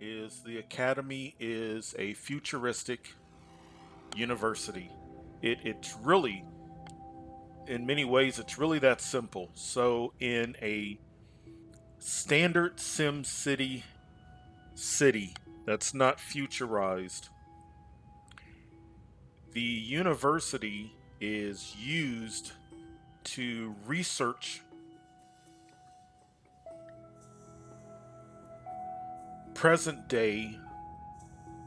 is the Academy is a futuristic university. It's really, in many ways, it's really that simple. So, in a standard SimCity city that's not futurized, the university is used to research present day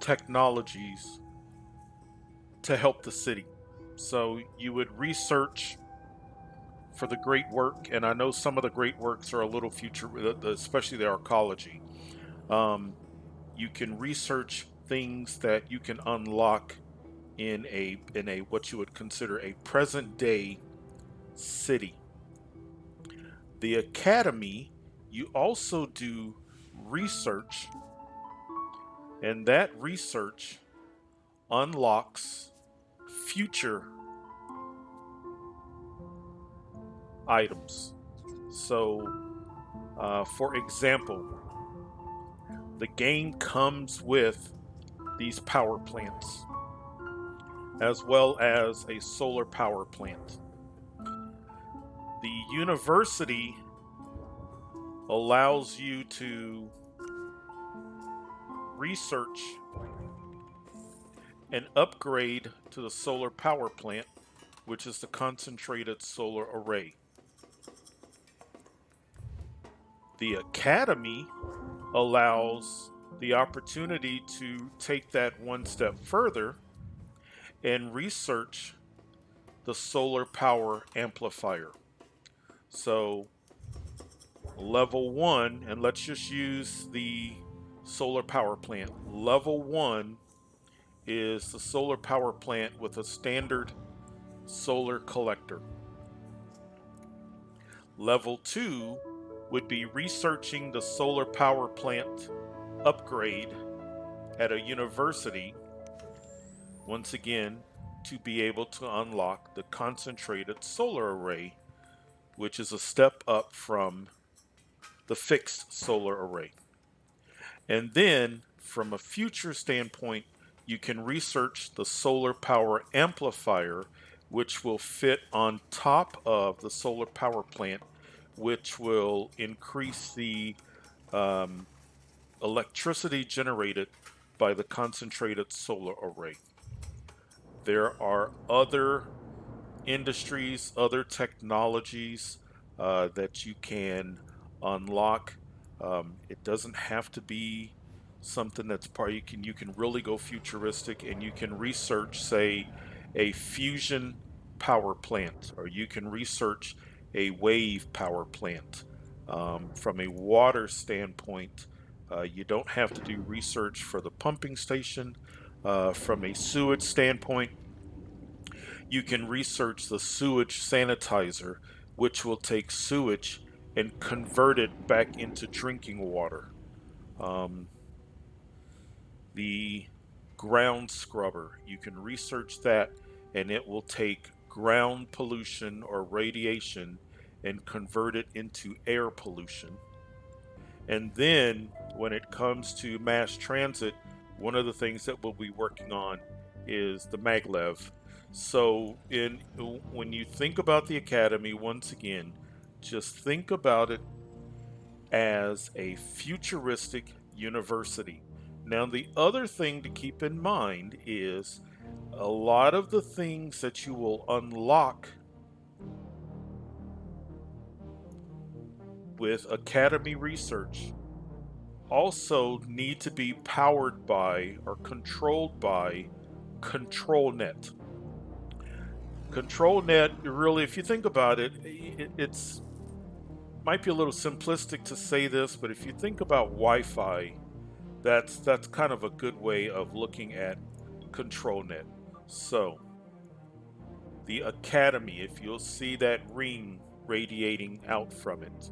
technologies to help the city. So you would research for the great work, and I know some of the great works are a little future, especially the archaeology. Um, you can research things that you can unlock in a what you would consider a present day city. The academy, you also do research, and that research unlocks future items. So, for example, the game comes with these power plants as well as a solar power plant. The university allows you to research and upgrade to the solar power plant, which is the concentrated solar array. The academy allows the opportunity to take that one step further and research the solar power amplifier. So, level one, and let's just use the solar power plant. Level one is the solar power plant with a standard solar collector. Level two would be researching the solar power plant upgrade at a university, once again, to be able to unlock the concentrated solar array, which is a step up from the fixed solar array. And then, from a future standpoint, you can research the solar power amplifier, which will fit on top of the solar power plant, which will increase the um, electricity generated by the concentrated solar array. There are other industries, other technologies that you can unlock. It doesn't have to be something that's part. You can really go futuristic, and you can research, say, a fusion power plant, or you can research a wave power plant. From a water standpoint, you don't have to do research for the pumping station. From a sewage standpoint, you can research the sewage sanitizer, which will take sewage and convert it back into drinking water. Um, the ground scrubber, you can research that, and it will take ground pollution or radiation and convert it into air pollution. And then when it comes to mass transit, one of the things that we'll be working on is the Maglev. So in when you think about the academy, once again, just think about it as a futuristic university. Now, the other thing to keep in mind is a lot of the things that you will unlock with academy research also need to be powered by or controlled by ControlNet. ControlNet, really, if you think about it, it's might be a little simplistic to say this, but if you think about Wi-Fi, that's kind of a good way of looking at ControlNet. So the Academy, if you'll see that ring radiating out from it,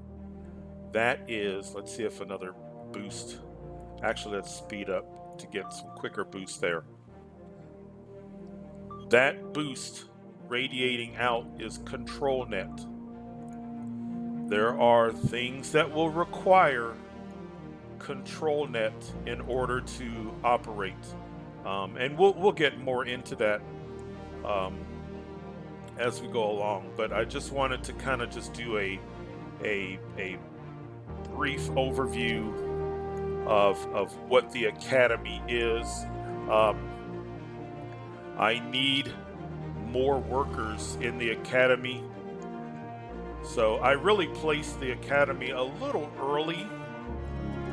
that is, let's see if another boost. Actually, let's speed up to get some quicker boost there. That boost radiating out is ControlNet. There are things that will require ControlNet in order to operate. And we'll get more into that as we go along. But I just wanted to kind of just do a brief overview of what the Academy is. I need more workers in the Academy. So I really placed the Academy a little early,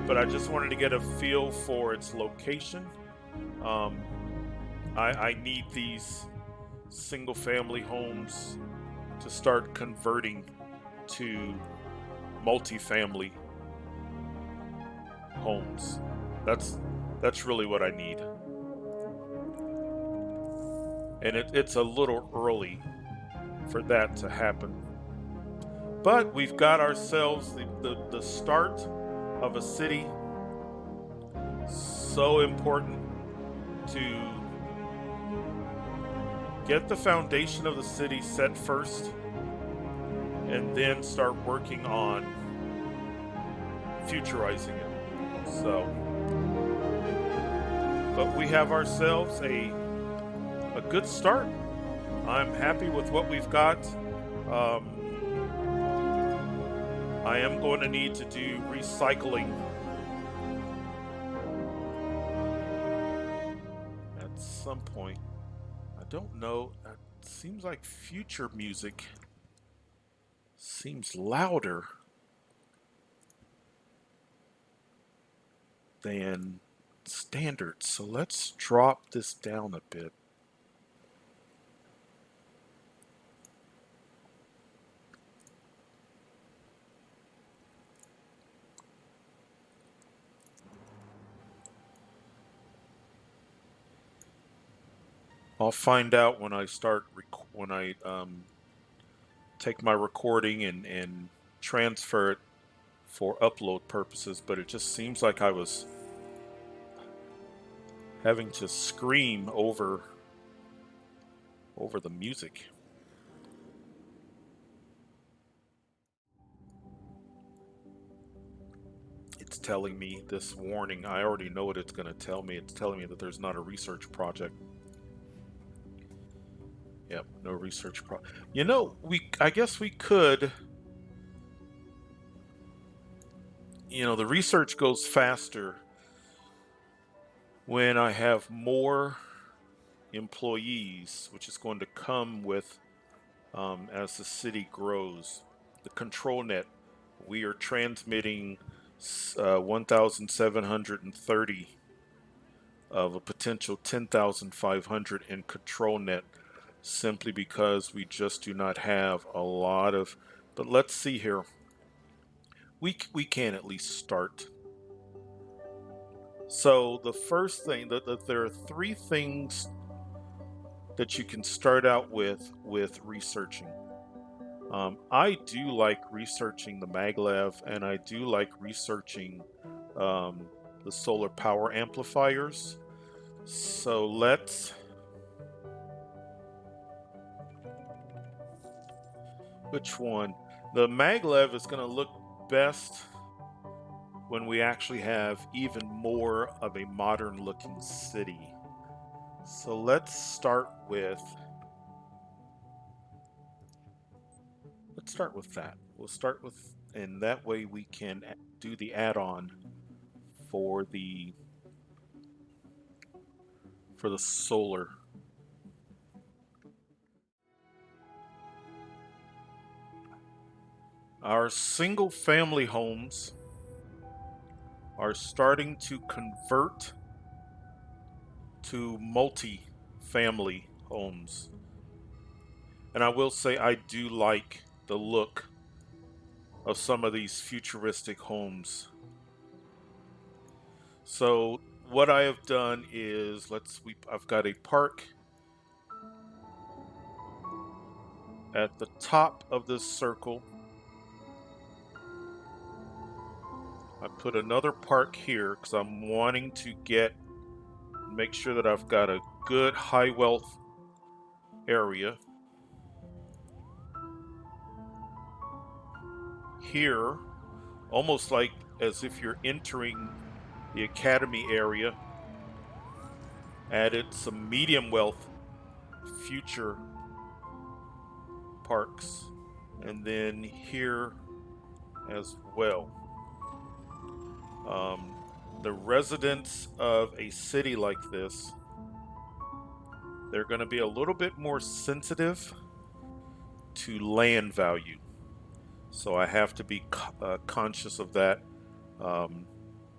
but I just wanted to get a feel for its location. I need these single family homes to start converting to multifamily homes. That's really what I need. And it's a little early for that to happen. But we've got ourselves the start of a city. So important to get the foundation of the city set first and then start working on futurizing it. So, but we have ourselves a good start. I'm happy with what we've got. I am going to need to do recycling at some point. I don't know. It seems like future music seems louder than standard. So let's drop this down a bit. I'll find out when I start when I take my recording and transfer it for upload purposes, but it just seems like I was having to scream over the music. It's telling me this warning. I already know what it's going to tell me. It's telling me that there's not a research project. Yep, no research You know, I guess we could. You know, the research goes faster when I have more employees, which is going to come with as the city grows. The ControlNet, we are transmitting 1,730 of a potential 10,500 in ControlNet, simply because we just do not have a lot of. But let's see here. We can at least start. So the first thing that there are three things that you can start out with researching. I do like researching the Maglev, and I do like researching the solar power amplifiers. So let's. Which one? The Maglev is going to look best when we actually have even more of a modern looking city. So let's start with that. We'll start with, and that way we can do the add-on for the solar. Our single family homes are starting to convert to multi-family homes. And I will say I do like the look of some of these futuristic homes. So what I have done is I've got a park at the top of this circle. I put another park here because I'm wanting to make sure that I've got a good high wealth area. Here, almost like as if you're entering the academy area. Added some medium wealth future parks, and then here as well. Um, the residents of a city like this, they're going to be a little bit more sensitive to land value. So I have to be conscious of that. Um,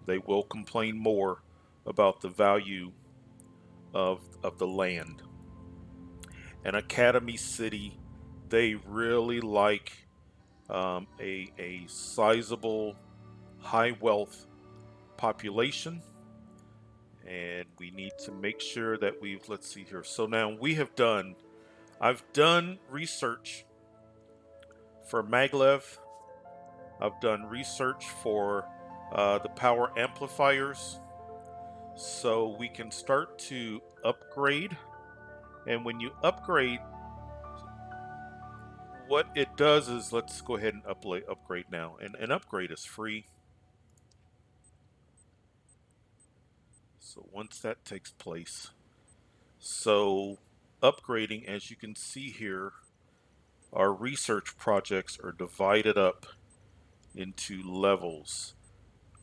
they will complain more about the value of the land. An academy city, they really like a sizable, high wealth population, and we need to make sure that let's see here. So now I've done research for Maglev. I've done research for the power amplifiers, so we can start to upgrade. And when you upgrade, what it does is, let's go ahead and upgrade now. And an upgrade is free. So once that takes place, so upgrading, as you can see here, our research projects are divided up into levels.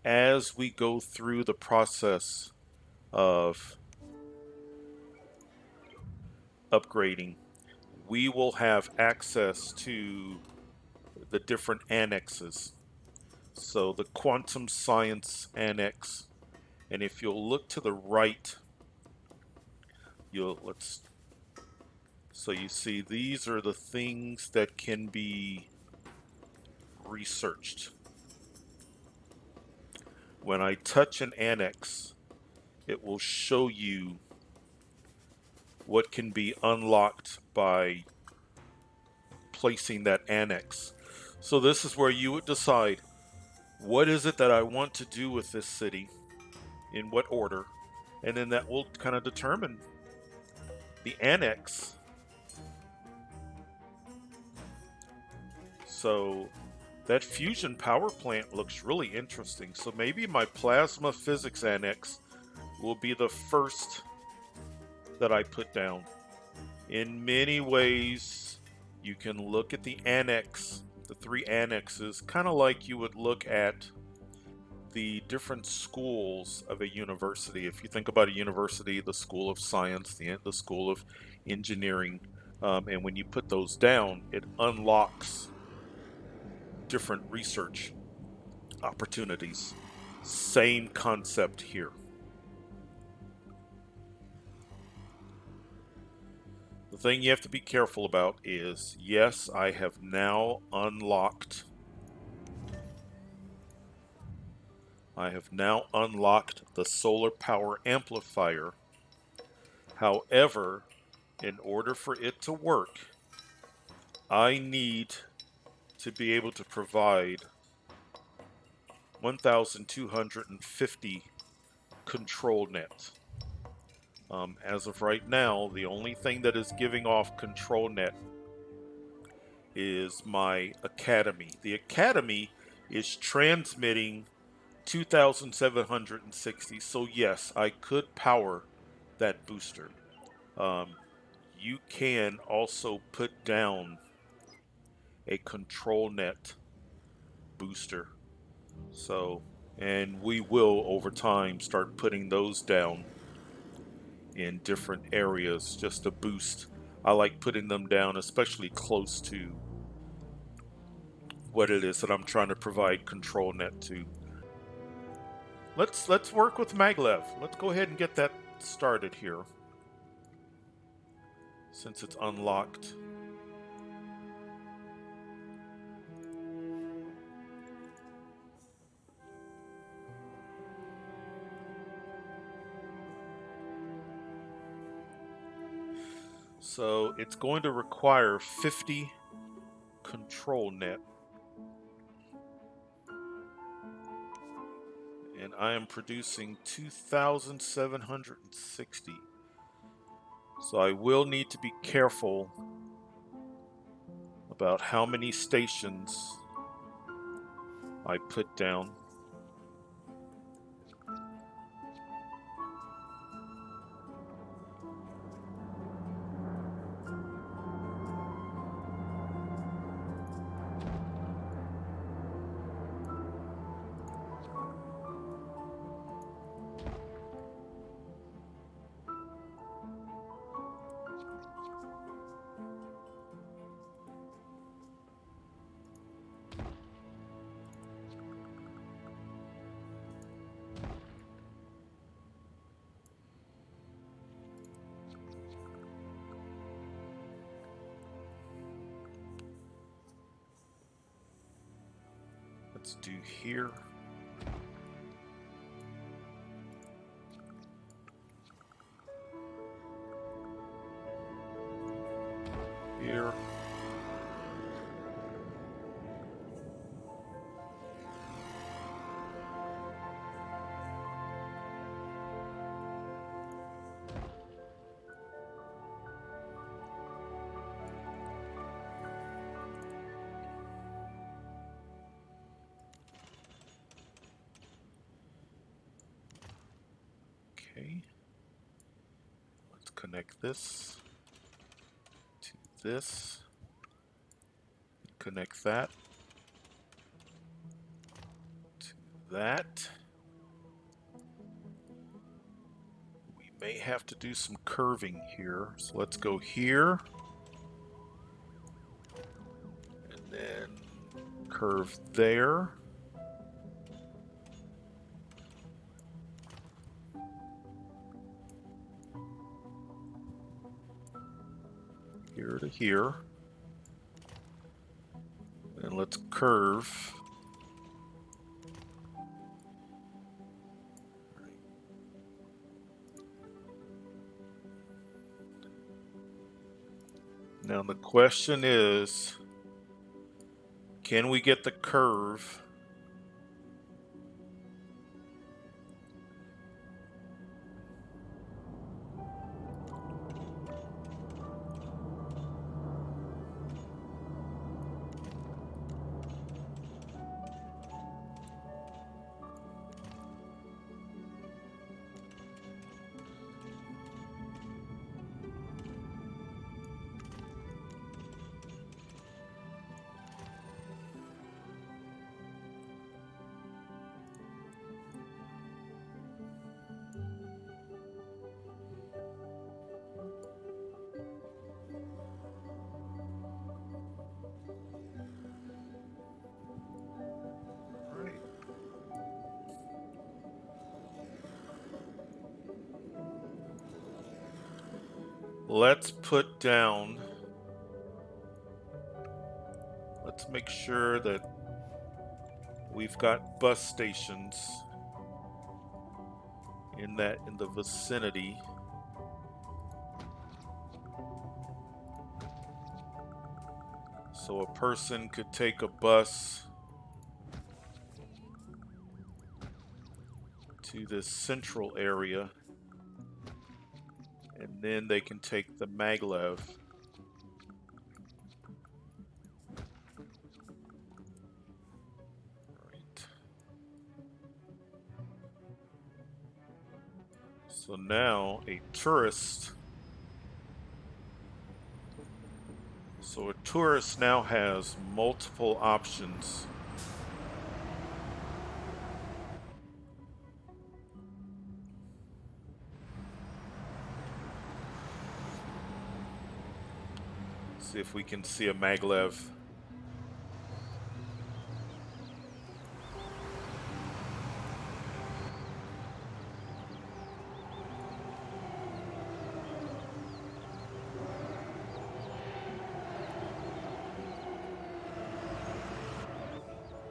As we go through the process of upgrading, we will have access to the different annexes. So the quantum science annex, and if you'll look to the right, so you see these are the things that can be researched. When I touch an annex, it will show you what can be unlocked by placing that annex. So this is where you would decide, what is it that I want to do with this city, in what order, and then that will kind of determine the annex. So that fusion power plant looks really interesting. So maybe my plasma physics annex will be the first that I put down. In many ways, you can look at the annex, the three annexes, kind of like you would look at the different schools of a university. If you think about a university, the School of Science, the School of Engineering, and when you put those down, it unlocks different research opportunities. Same concept here. The thing you have to be careful about is, yes, I have now unlocked the solar power amplifier. However, in order for it to work, I need to be able to provide 1,250 ControlNet. As of right now, the only thing that is giving off ControlNet is my Academy. The Academy is transmitting 2,760. So yes, I could power that booster. You can also put down a ControlNet booster. So, and we will over time start putting those down in different areas just to boost. I like putting them down, especially close to what it is that I'm trying to provide ControlNet to. Let's work with Maglev. Let's go ahead and get that started here, since it's unlocked. So it's going to require 50 ControlNet, and I am producing 2,760. So I will need to be careful about how many stations I put down. Let's do here. Here. Okay. Let's connect this to this. Connect that to that. We may have to do some curving here. So let's go here. And then curve there. Here to here. And let's curve. Now the question is, can we get the curve let's put down, let's make sure that we've got bus stations in the vicinity. So a person could take a bus to this central area, and then they can take the Maglev. Right. So now a tourist now has multiple options. See if we can see a Maglev.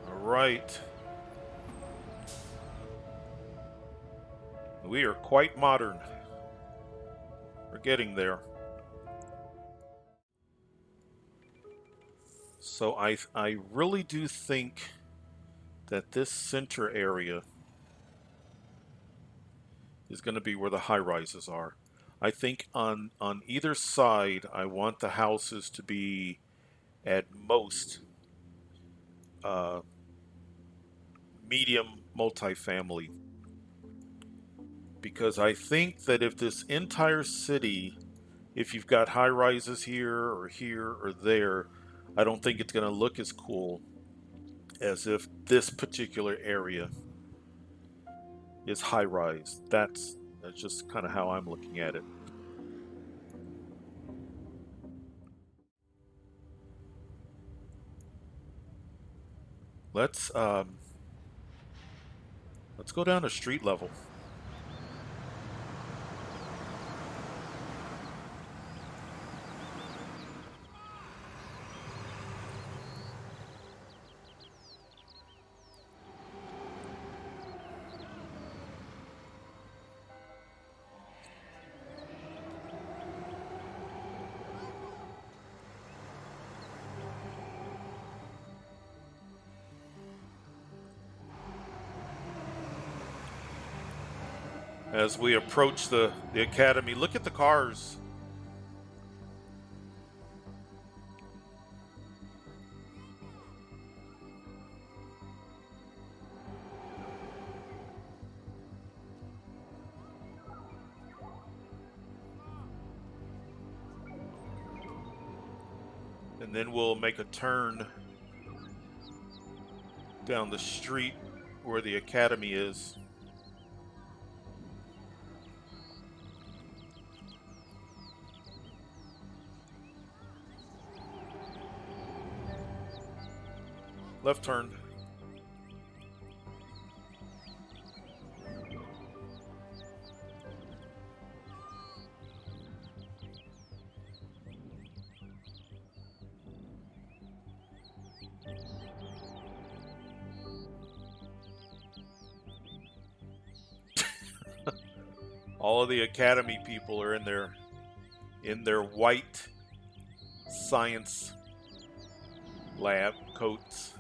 All right. We are quite modern. We're getting there. So I really do think that this center area is going to be where the high rises are. I think on either side, I want the houses to be at most medium multifamily, because I think that if this entire city, if you've got high rises here or there, I don't think it's going to look as cool as if this particular area is high rise. That's just kind of how I'm looking at it. Let's go down to street level. as we approach the academy. Look at the cars. And then we'll make a turn down the street where the academy is. Left turn. All of the academy people are in their white science lab coats.